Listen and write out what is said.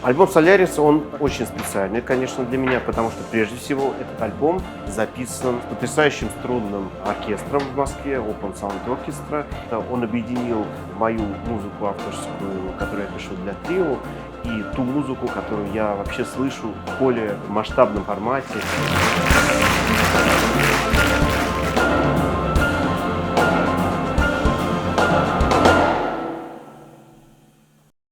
Альбом «Солярис», он очень специальный, конечно, для меня, потому что, прежде всего, этот альбом записан с потрясающим струнным оркестром в Москве, Open Sound Orchestra. Он объединил мою музыку авторскую, которую я пишу для трио, и ту музыку, которую я вообще слышу в более масштабном формате.